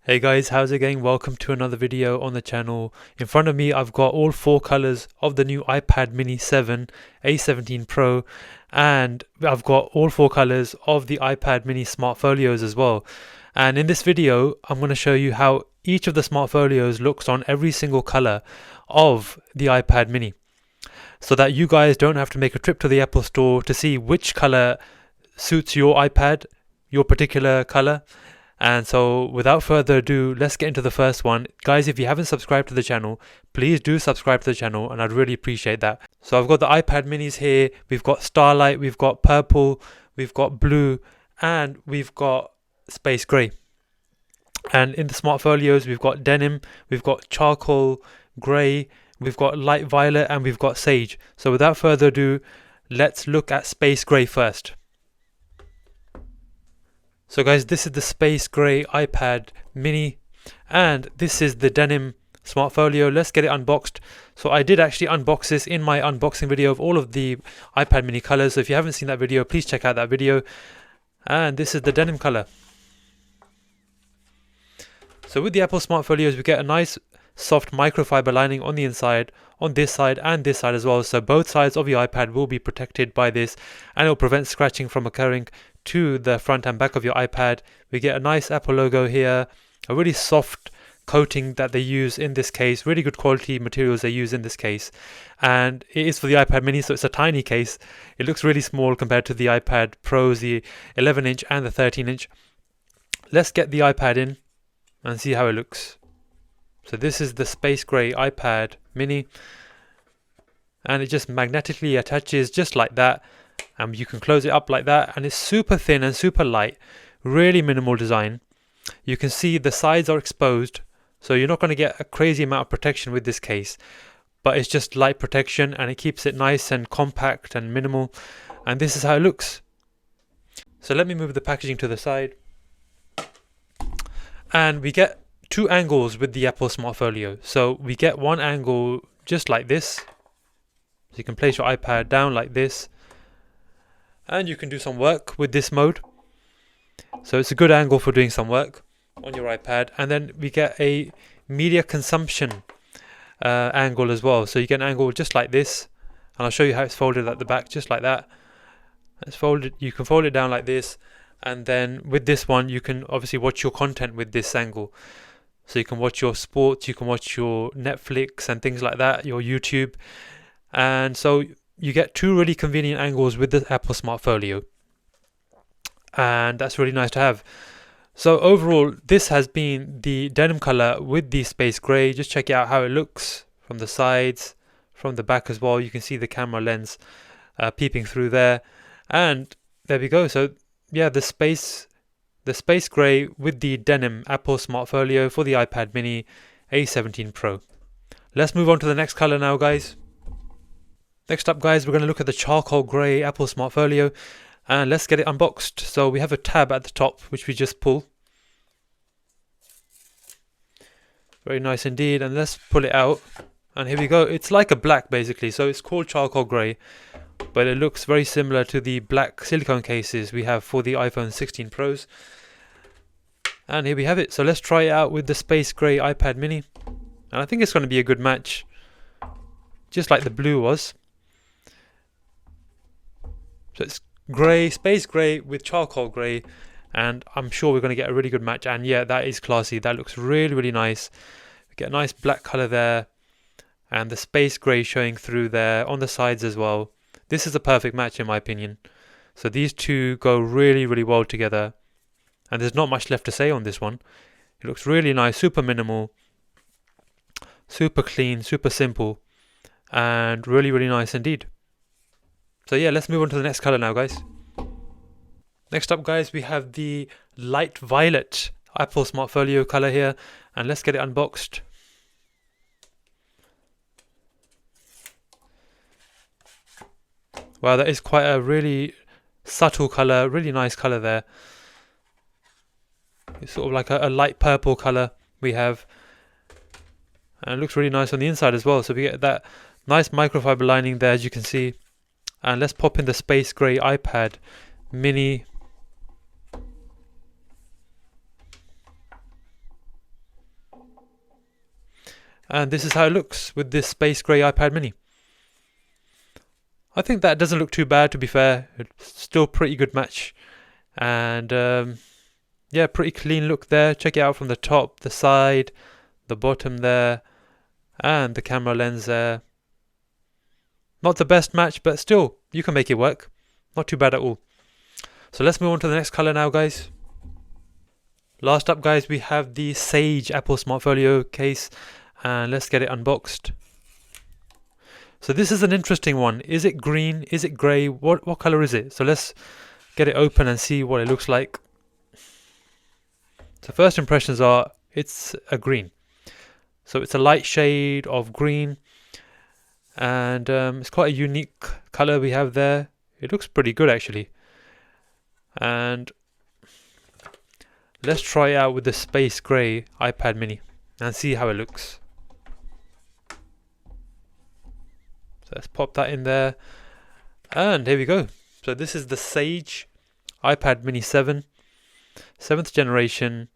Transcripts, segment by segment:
Hey guys, how's it going? Welcome to another video on the channel. In front of me I've got all four colors of the new iPad mini 7 A17 Pro, and I've got all four colors of the iPad mini Smart Folios as well. And in this video I'm going to show you how each of the Smart Folios looks on every single color of the iPad mini, so that you guys don't have to make a trip to the Apple store to see which color suits your iPad, your particular color. And so without further ado, let's get into the first one. Guys, if you haven't subscribed to the channel, please do subscribe to the channel and I'd really appreciate that. So I've got the iPad minis here. We've got Starlight, we've got purple, we've got blue, and we've got space grey. And in the Smart Folios, we've got denim, we've got charcoal grey, we've got light violet, and we've got sage. So without further ado, let's look at space grey first. So guys, this is the space grey iPad mini, and this is the denim Smart Folio. Let's get it unboxed. So I did actually unbox this in my unboxing video of all of the iPad mini colors. So if you haven't seen that video, please check out that video. And this is the denim color. So with the Apple Smart Folios, we get a nice soft microfiber lining on the inside, on this side and this side as well. So both sides of your iPad will be protected by this, and it will prevent scratching from occurring to the front and back of your iPad. We get a nice Apple logo here, a really soft coating that they use in this case, really good quality materials they use in this case, and it is for the iPad mini, so it's a tiny case. It looks really small compared to the iPad Pros, the 11-inch and the 13-inch. Let's get the iPad in and see how it looks. So this is the space grey iPad mini, and it just magnetically attaches just like that, and you can close it up like that, and it's super thin and super light, really minimal design. You can see the sides are exposed, so you're not going to get a crazy amount of protection with this case, but it's just light protection and it keeps it nice and compact and minimal, and this is how it looks. So let me move the packaging to the side, and we get two angles with the Apple Smart Folio. So we get one angle just like this, so you can place your iPad down like this, and you can do some work with this mode. So it's a good angle for doing some work on your iPad. And then we get a media consumption angle as well. So you get an angle just like this, and I'll show you how it's folded at the back, just like that. It's folded. You can fold it down like this, and then with this one you can obviously watch your content with this angle. So you can watch your sports, you can watch your Netflix and things like that, your YouTube. And so you get two really convenient angles with the Apple Smart Folio, and that's really nice to have. So overall, this has been the denim color with the space grey. Just check out how it looks from the sides, from the back as well. You can see the camera lens peeping through there, and there we go. So yeah, the space grey with the denim Apple Smart Folio for the iPad mini A17 Pro. Let's move on to the next color now, guys. Next up, guys, we're going to look at the charcoal grey Apple Smart Folio, and let's get it unboxed. So we have a tab at the top which we just pull. Very nice indeed, and let's pull it out, and here we go. It's like a black basically, so it's called charcoal grey, but it looks very similar to the black silicone cases we have for the iPhone 16 Pros. And here we have it. So let's try it out with the space grey iPad mini, and I think it's going to be a good match, just like the blue was. So it's grey, space grey with charcoal grey, and I'm sure we're going to get a really good match. And yeah, that is classy. That looks really, really nice. We get a nice black colour there, and the space grey showing through there on the sides as well. This is a perfect match in my opinion. So these two go really, really well together, and there's not much left to say on this one. It looks really nice, super minimal, super clean, super simple, and really, really nice indeed. So yeah, let's move on to the next color now, guys. Next up, guys, we have the light violet Apple Smart Folio color here, and let's get it unboxed. Wow, that is quite a really subtle color, really nice color there. It's sort of like a light purple color we have, and it looks really nice on the inside as well. So we get that nice microfiber lining there, as you can see. And let's pop in the space grey iPad mini. And this is how it looks with this space grey iPad mini. I think that doesn't look too bad, to be fair. It's still pretty good match. And yeah, pretty clean look there. Check it out from the top, the side, the bottom there, and the camera lens there. Not the best match, but still, you can make it work. Not too bad at all. So let's move on to the next color now, guys. Last up, guys, we have the Sage Apple Smart Folio case, and let's get it unboxed. So this is an interesting one. Is it green? Is it grey? What color is it? So let's get it open and see what it looks like. So first impressions are it's a green. So it's a light shade of green, and it's quite a unique color we have there. It looks pretty good actually. And let's try it out with the space grey iPad mini and see how it looks. So let's pop that in there, and here we go. So this is the Sage iPad mini 7, 7th generation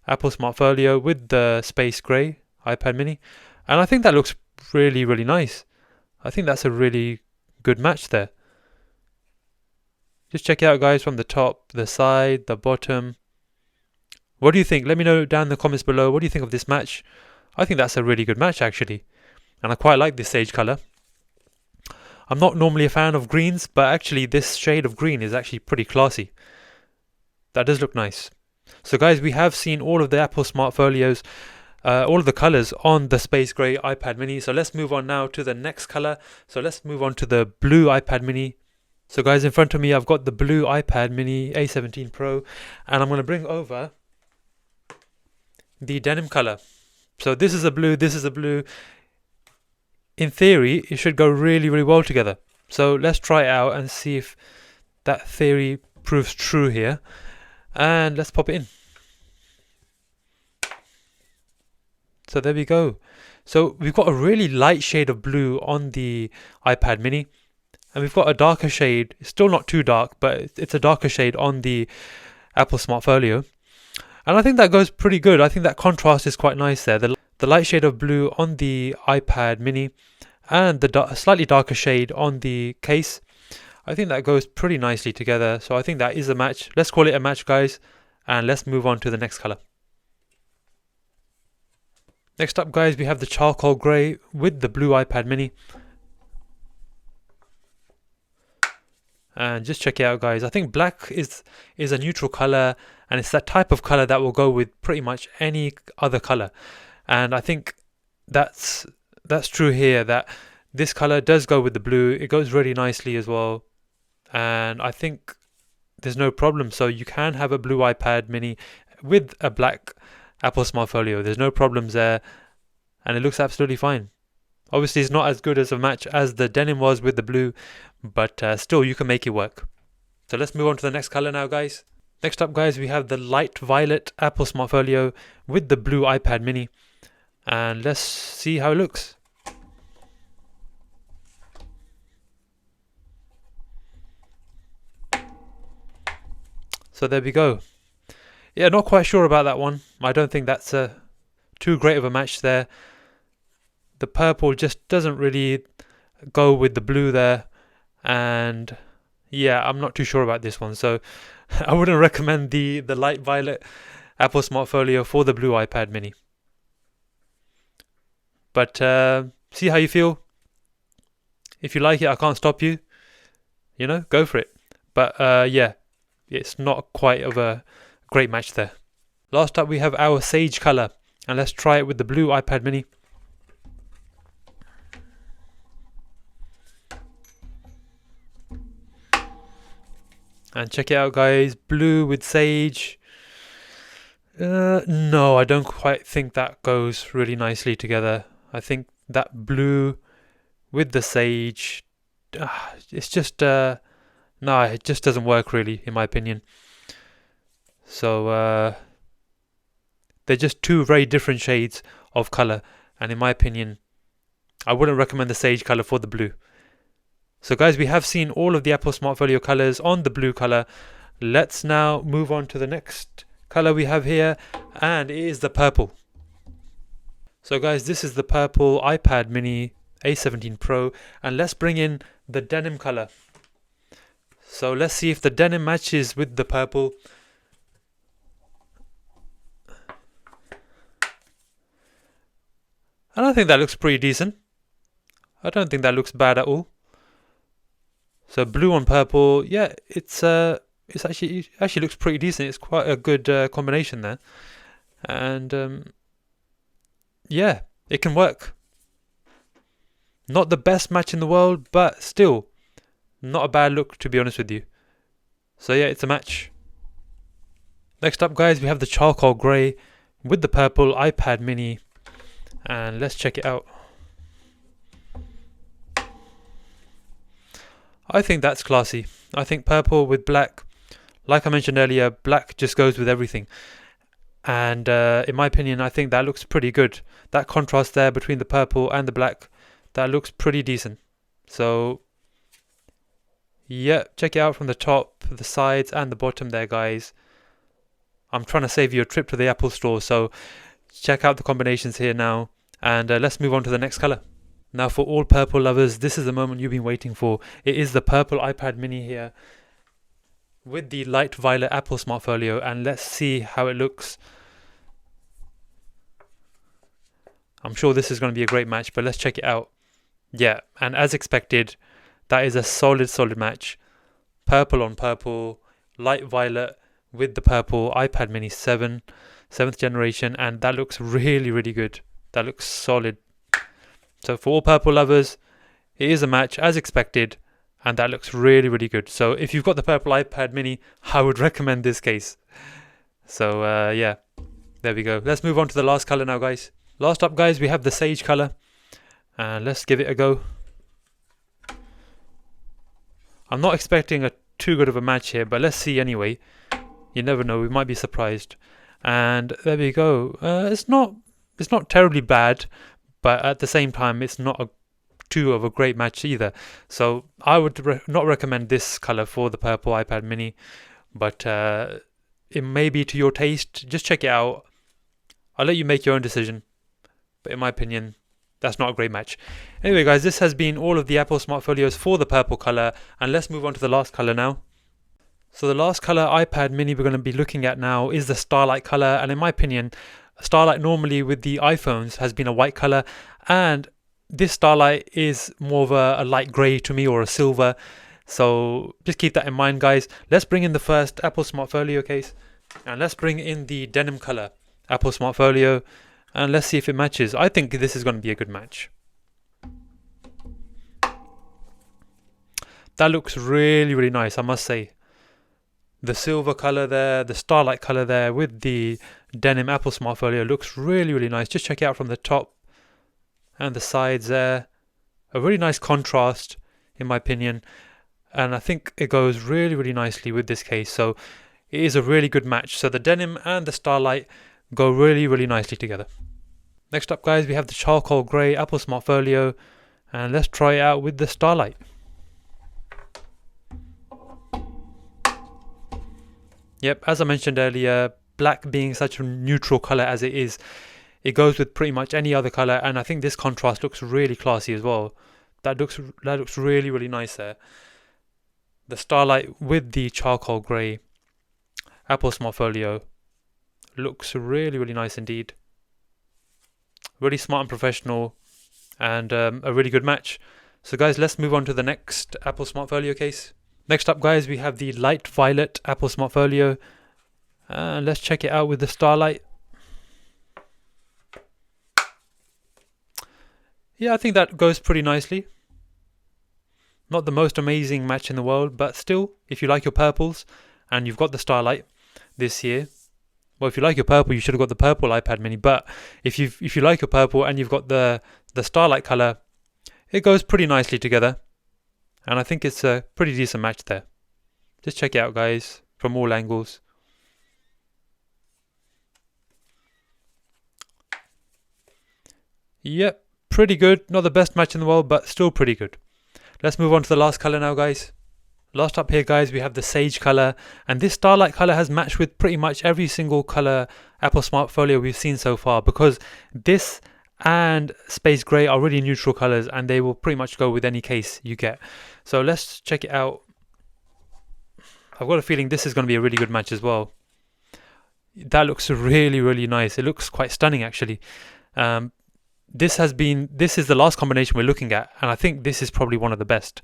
Apple Smart Folio with the space grey iPad mini, and I think that looks really, really nice. I think that's a really good match there. Just check it out, guys, from the top, the side, the bottom. What do you think? Let me know down in the comments below. What do you think of this match? I think that's a really good match actually, and I quite like this sage colour. I'm not normally a fan of greens, but actually this shade of green is actually pretty classy. That does look nice. So guys, we have seen all of the Apple Smart Folios, all of the colours on the space grey iPad mini. So let's move on now to the next colour. So let's move on to the blue iPad mini. So guys, in front of me I've got the blue iPad mini A17 Pro, and I'm going to bring over the denim colour. So this is a blue, this is a blue. In theory, it should go really, really well together. So let's try it out and see if that theory proves true here. And let's pop it in. So there we go. So we've got a really light shade of blue on the iPad mini, and we've got a darker shade. It's still not too dark, but it's a darker shade on the Apple Smart Folio. And I think that goes pretty good. I think that contrast is quite nice there. The light shade of blue on the iPad mini and the slightly darker shade on the case. I think that goes pretty nicely together. So I think that is a match. Let's call it a match, guys. And let's move on to the next color. Next up, guys, we have the charcoal grey with the blue iPad mini. And just check it out, guys. I think black is a neutral color, and it's that type of color that will go with pretty much any other color. And I think that's true here, that this color does go with the blue. It goes really nicely as well, and I think there's no problem. So you can have a blue iPad mini with a black Apple Smart Folio. There's no problems there, and it looks absolutely fine. Obviously, it's not as good as a match as the denim was with the blue, but still, you can make it work. So let's move on to the next color now, guys. Next up, guys, we have the light violet Apple Smart Folio with the blue iPad mini, and let's see how it looks. So there we go. Yeah, not quite sure about that one. I don't think that's too great of a match there. The purple just doesn't really go with the blue there, and yeah, I'm not too sure about this one. So I wouldn't recommend the light violet Apple Smart Folio for the blue iPad mini. But see how you feel. If you like it, I can't stop you. You know, go for it. But yeah, it's not quite of a great match there. Last up, we have our sage color, and let's try it with the blue iPad mini. And check it out, guys. Blue with sage. No, I don't quite think that goes really nicely together. I think that blue with the sage, it's just no, it just doesn't work really, in my opinion. So they're just two very different shades of color, and in my opinion, I wouldn't recommend the sage color for the blue. So guys, we have seen all of the Apple Smart Folio colors on the blue color. Let's now move on to the next color we have here, and it is the purple. So guys, this is the purple iPad mini A17 Pro, and let's bring in the denim color. So let's see if the denim matches with the purple. And I think that looks pretty decent. I don't think that looks bad at all. So blue on purple, yeah, it actually looks pretty decent. It's quite a good combination there, and yeah, it can work. Not the best match in the world, but still not a bad look, to be honest with you. So yeah, it's a match. Next up, guys, we have the charcoal grey with the purple iPad mini, and let's check it out. I think that's classy. I think purple with black, like I mentioned earlier, black just goes with everything. And in my opinion, I think that looks pretty good. That contrast there between the purple and the black, that looks pretty decent. So yeah, check it out from the top, the sides and the bottom there, guys. I'm trying to save you a trip to the Apple store, so check out the combinations here now. And let's move on to the next color. Now for all purple lovers, this is the moment you've been waiting for. It is the purple iPad mini here with the light violet Apple Smart Folio, and let's see how it looks. I'm sure this is going to be a great match, but let's check it out. Yeah, and as expected, that is a solid match. Purple on purple, light violet with the purple iPad mini 7, 7th generation, and that looks really good. That looks solid. So for all purple lovers, it is a match as expected, and that looks really good. So if you've got the purple iPad mini, I would recommend this case. So yeah, there we go. Let's move on to the last color now, guys. Last up, guys, we have the sage color, and let's give it a go. I'm not expecting too good of a match here, but let's see anyway. You never know, we might be surprised. And there we go. It's not terribly bad, but at the same time, it's not too of a great match either. So I would not recommend this color for the purple iPad mini, but it may be to your taste. Just check it out. I'll let you make your own decision, but in my opinion, that's not a great match. Anyway, guys, this has been all of the Apple Smart Folios for the purple color, and let's move on to the last color now. So the last color iPad mini we're going to be looking at now is the Starlight color, and in my opinion, Starlight normally with the iPhones has been a white color, and this Starlight is more of a light grey to me, or a silver. So just keep that in mind, guys. Let's bring in the first Apple Smart Folio case, and let's bring in the denim color Apple Smart Folio, and let's see if it matches. I think this is going to be a good match. That looks really nice, I must say. The silver color there, the Starlight color there with the denim Apple Smart Folio looks really nice. Just check it out from the top and the sides there. A really nice contrast, in my opinion, and I think it goes really nicely with this case. So it is a really good match. So the denim and the Starlight go really nicely together. Next up, guys, we have the charcoal grey Apple Smart Folio, and let's try it out with the Starlight. Yep, as I mentioned earlier, black being such a neutral color as it is, it goes with pretty much any other color, and I think this contrast looks really classy as well. That looks really nice there. The Starlight with the charcoal grey Apple Smart Folio looks really nice indeed. Really smart and professional, and a really good match. So guys, let's move on to the next Apple Smart Folio case. Next up, guys, we have the light violet Apple Smart Folio. Let's check it out with the Starlight. Yeah, I think that goes pretty nicely. Not the most amazing match in the world, but still, if you like your purples and you've got the Starlight this year, well, if you like your purple, you should have got the purple iPad mini. But if you like your purple and you've got the Starlight color, it goes pretty nicely together. And I think it's a pretty decent match there. Just check it out, guys, from all angles. Yep, pretty good. Not the best match in the world, but still pretty good. Let's move on to the last color now, guys. Last up here, guys, we have the sage color, and this Starlight color has matched with pretty much every single color Apple Smart Folio we've seen so far, because this and space grey are really neutral colors, and they will pretty much go with any case you get. So let's check it out. I've got a feeling this is going to be a really good match as well. That looks really, really nice. It looks quite stunning actually. This is the last combination we're looking at, and I think this is probably one of the best.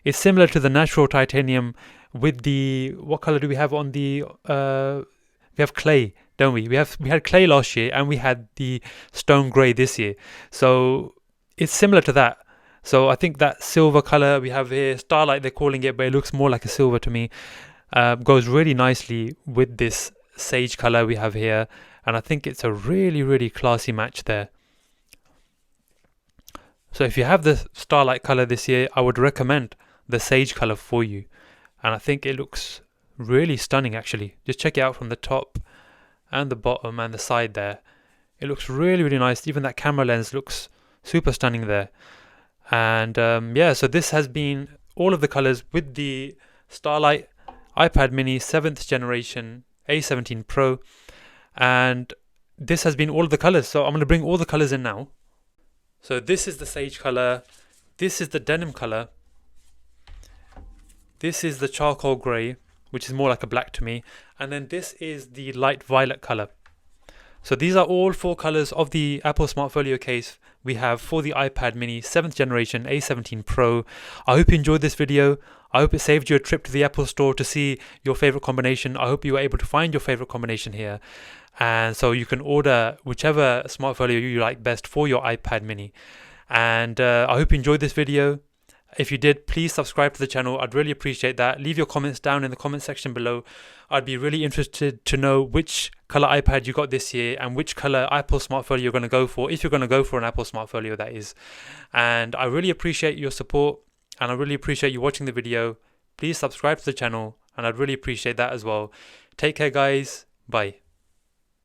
It's similar to the natural titanium with the, what color do we have on the, we have clay, don't we? We had clay last year, and we had the stone grey this year. So it's similar to that. So I think that silver color we have here, Starlight they're calling it, but it looks more like a silver to me, goes really nicely with this sage color we have here, and I think it's a really, really classy match there. So if you have the Starlight color this year, I would recommend the sage color for you, and I think it looks really stunning actually. Just check it out from the top and the bottom and the side there. It looks really, really nice. Even that camera lens looks super stunning there. And yeah, so this has been all of the colors with the Starlight iPad mini 7th generation A17 Pro, and this has been all of the colors. So I'm going to bring all the colors in now. So this is the sage color, this is the denim color, this is the charcoal grey, which is more like a black to me, and then this is the light violet color. So these are all 4 colors of the Apple Smart Folio case we have for the iPad mini 7th generation A17 Pro. I hope you enjoyed this video. I hope it saved you a trip to the Apple store to see your favorite combination. I hope you were able to find your favorite combination here, and so you can order whichever Smart Folio you like best for your iPad mini. And I hope you enjoyed this video. If you did, please subscribe to the channel. I'd really appreciate that. Leave your comments down in the comment section below. I'd be really interested to know which color iPad you got this year and which color Apple Smart Folio you're going to go for, if you're going to go for an Apple Smart Folio, that is. And I really appreciate your support, and I really appreciate you watching the video. Please subscribe to the channel, and I'd really appreciate that as well. Take care, guys. Bye.